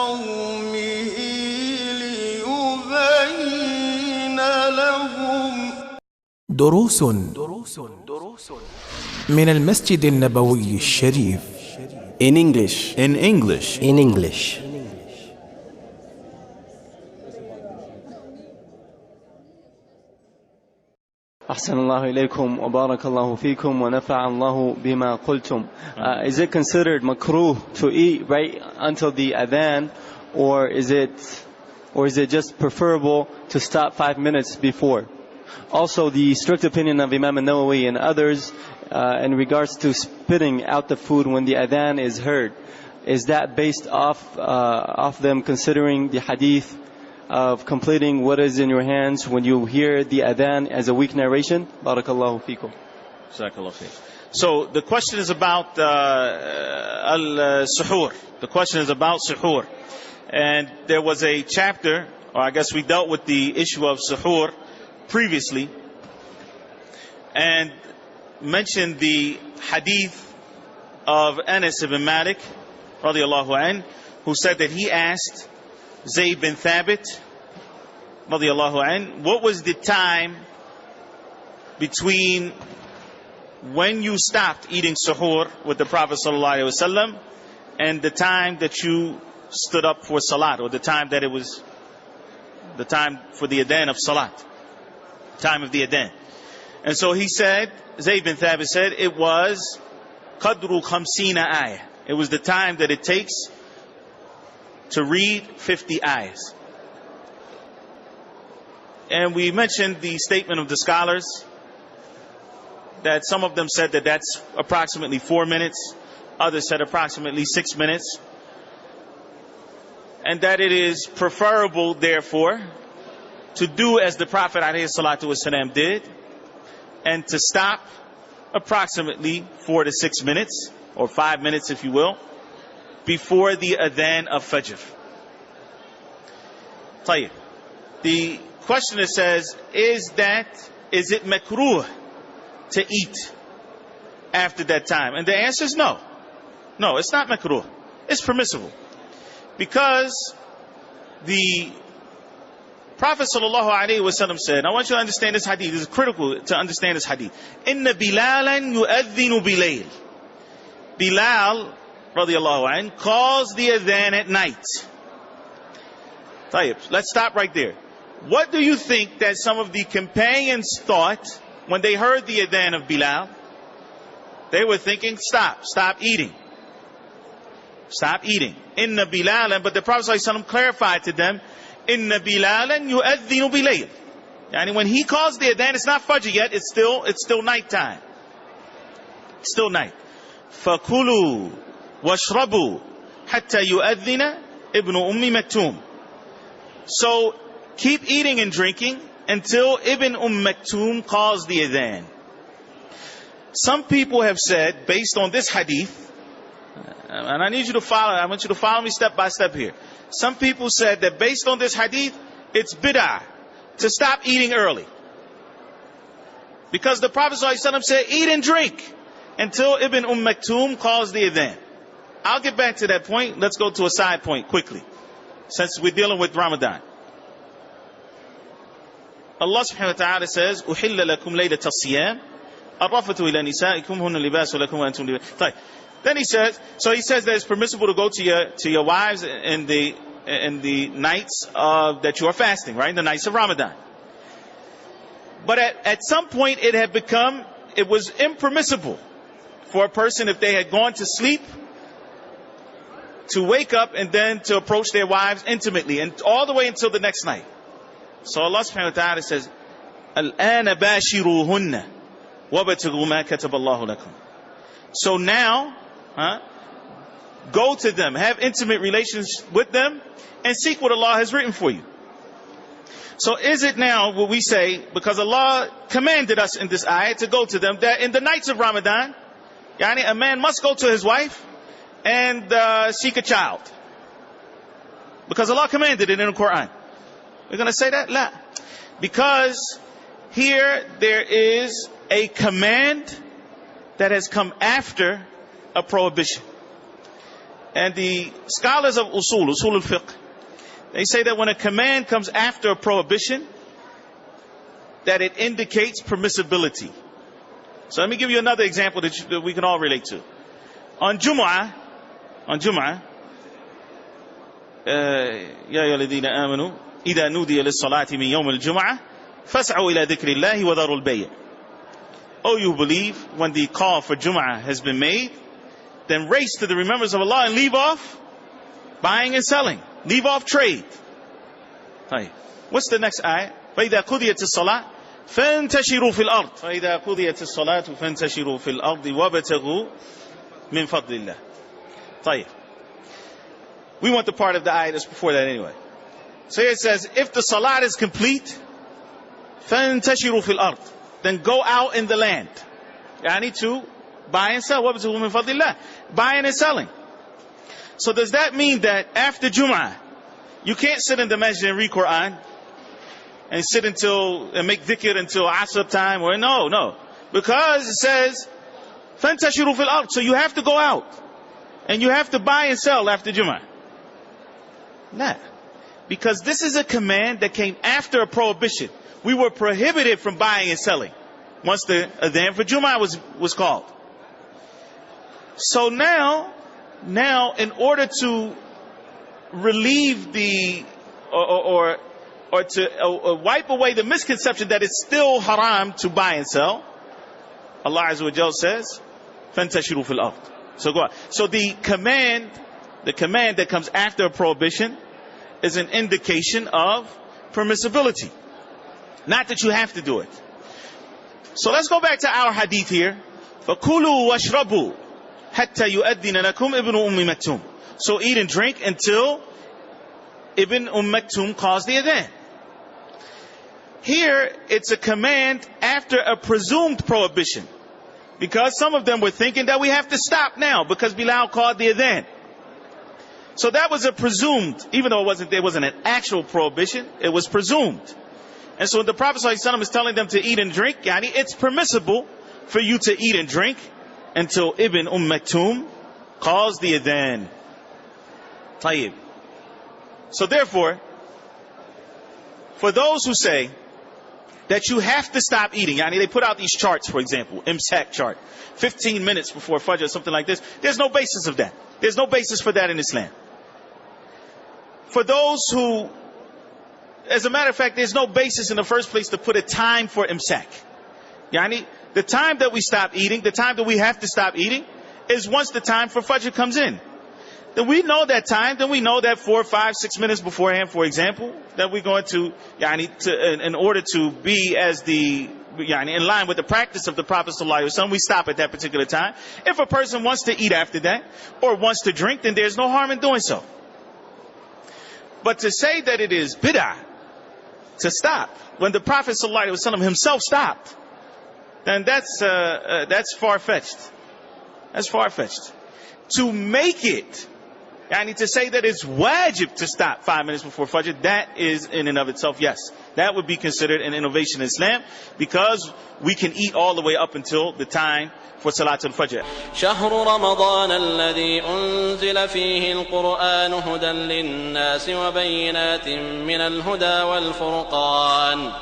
قومه ليبين لهم. دروس من المسجد النبوي الشريف. In English. In English. In English. أحسن الله إليكم وبارك الله فيكم ونفع الله بما قلتم. Is it considered makruh to eat right until the adhan, or is it just preferable to stop 5 minutes before? Also, the strict opinion of Imam al-Nawawi and others in regards to spitting out the food when the adhan is heard, is that based off them considering the hadith of completing what is in your hands when you hear the adhan as a weak narration? Barakallahu feekum. Jazakallahu khair. So the question is about al-suhoor. The question is about suhoor. And there was a chapter, or I guess we dealt with the issue of suhoor previously, and mentioned the hadith of Anas ibn Malik radiyallahu anhu, who said that he asked Zayd bin Thabit radiyallahu anhu, what was the time between when you stopped eating suhoor with the Prophet sallallahu alaihi wasallam and the time that you stood up for salat, or the time that it was the time for the adhan of salat, time of the adhan? And so he said, Zayd bin Thabit said, it was qadru khamsina ayah. It was the time that it takes to read 50 ayahs. And we mentioned the statement of the scholars, that some of them said that that's approximately 4 minutes, others said approximately 6 minutes, and that it is preferable, therefore, to do as the Prophet ﷺ did, and to stop approximately 4 to 6 minutes, or 5 minutes if you will, before the adhan of Fajr. طيب. The questioner says, is it makruh to eat after that time? And the answer is no. No, it's not makruh. It's permissible. Because the Prophet ﷺ said, I want you to understand this hadith, this is critical to understand this hadith. Inna Bilalan yu'adhinu bilayl. Bilal radiyallahu anhu calls the adhan at night. Tayyib, let's stop right there. What do you think that some of the companions thought when they heard the adhan of Bilal? They were thinking, stop eating. Stop eating. Inna Bilalan, but the Prophet ﷺ clarified to them, Inna Bilalan yu'adhinu bilayl. Yani when he calls the adhan, it's not Fajr yet, it's still night time. It's still night. فَكُلُوا وَاشْرَبُوا حَتَّى يُؤَذِّنَ ibn Maktum. So keep eating and drinking until Ibn Maktum calls the adhan. Some people have said, based on this hadith, and I need you to follow, I want you to follow me step by step here. Some people said that based on this hadith, it's bid'ah to stop eating early. Because the Prophet ﷺ said, eat and drink until Ibn Maktum calls the adhan. I'll get back to that point. Let's go to a side point quickly, since we're dealing with Ramadan. Allah subhanahu wa ta'ala says, أُحِلَّ لَكُمْ لَيْلَةَ الصِّيَامِ الرَّفَثُ إِلَى نِسَائِكُمْ هُنَّ لِبَاسٌ لَكُمْ وَأَنْتُمْ لِبَاسٌ. Then he says that it's permissible to go to your wives in the nights that you are fasting, right? In the nights of Ramadan. But at some point it was impermissible for a person, if they had gone to sleep, to wake up and then to approach their wives intimately, and all the way until the next night. So Allah subhanahu wa ta'ala says, الْآنَ بَاشِرُوهُنَّ وَابْتَغُوا مَا كَتَبَ اللَّهُ لَكُمْ. So now, go to them, have intimate relations with them, and seek what Allah has written for you. So is it now what we say, because Allah commanded us in this ayah to go to them, that in the nights of Ramadan, a man must go to his wife and seek a child? Because Allah commanded it in the Quran. We're going to say that? La. Because here there is a command that has come after a prohibition. And the scholars of usul al-fiqh, they say that when a command comes after a prohibition, that it indicates permissibility. So let me give you another example that we can all relate to. On Jumu'ah, يا أيها الذين آمنوا إذا نودي للصلاة من يوم الجمعة فاسعوا إلى ذكر الله وذروا البيع. Oh, you believe, when the call for Jumu'ah has been made, then race to the remembrance of Allah and leave off buying and selling. Leave off trade. What's the next ayah? فإذا قضيت الصلاة فانتشروا في الأرض فإذا قضيت الصلاة فانتشروا في الأرض وابتغوا من فضل الله. طيب. We want the part of the ayah that's before that anyway. So it says, if the salat is complete, فانتشروا في الأرض, then go out in the land. Yani to buy and sell. وابتغوا من فضل الله. Buying and selling. So does that mean that after Jum'ah, you can't sit in the masjid and read Quran and sit and make dhikr until Asr time? Or no. Because it says, فانتشروا في الأرض. So you have to go out. And you have to buy and sell after Jum'ah. Nah. Because this is a command that came after a prohibition. We were prohibited from buying and selling once the adhan for Jum'ah was called. So now in order to relieve or to wipe away the misconception that it's still haram to buy and sell, Allah Azza wa Jal says, فَانْتَشِرُوا فِي الْأَرْضِ. So go on. So the command that comes after a prohibition is an indication of permissibility. Not that you have to do it. So let's go back to our hadith here. فَكُلُوا وَاشْرَبُوا حَتَّى يُؤَذِّنَ لَكُمْ إِبْنُ أُمِّ مَكْتُومٍ. So eat and drink until Ibn Maktum calls the adhan. Here it's a command after a presumed prohibition. Because some of them were thinking that we have to stop now because Bilal called the adhan. So that was a presumed, even though there wasn't an actual prohibition, it was presumed. And so the Prophet ﷺ is telling them to eat and drink, yani it's permissible for you to eat and drink until Ibn Maktum calls the adhan. Tayyib. So therefore, for those who say that you have to stop eating, yani they put out these charts, for example, imsak chart, 15 minutes before Fajr, something like this. There's no basis of that. There's no basis for that in Islam. For those who, as a matter of fact, there's no basis in the first place to put a time for imsak. Yani the time that we stop eating, the time that we have to stop eating, is once the time for Fajr comes in. Then we know that time, then we know that 4, 5, 6 minutes beforehand, for example, that we're going to, in order to be in line with the practice of the Prophet ﷺ, we stop at that particular time. If a person wants to eat after that, or wants to drink, then there's no harm in doing so. But to say that it is bid'ah to stop, when the Prophet ﷺ himself stopped, then that's far-fetched. That's far-fetched. To make it, to say that it's wajib to stop 5 minutes before Fajr, that is in and of itself, yes. That would be considered an innovation in Islam, because we can eat all the way up until the time for Salatul Fajr. شهر رمضان الذي أنزل فيه القرآن هدى للناس وبينات من الهدى والفرقان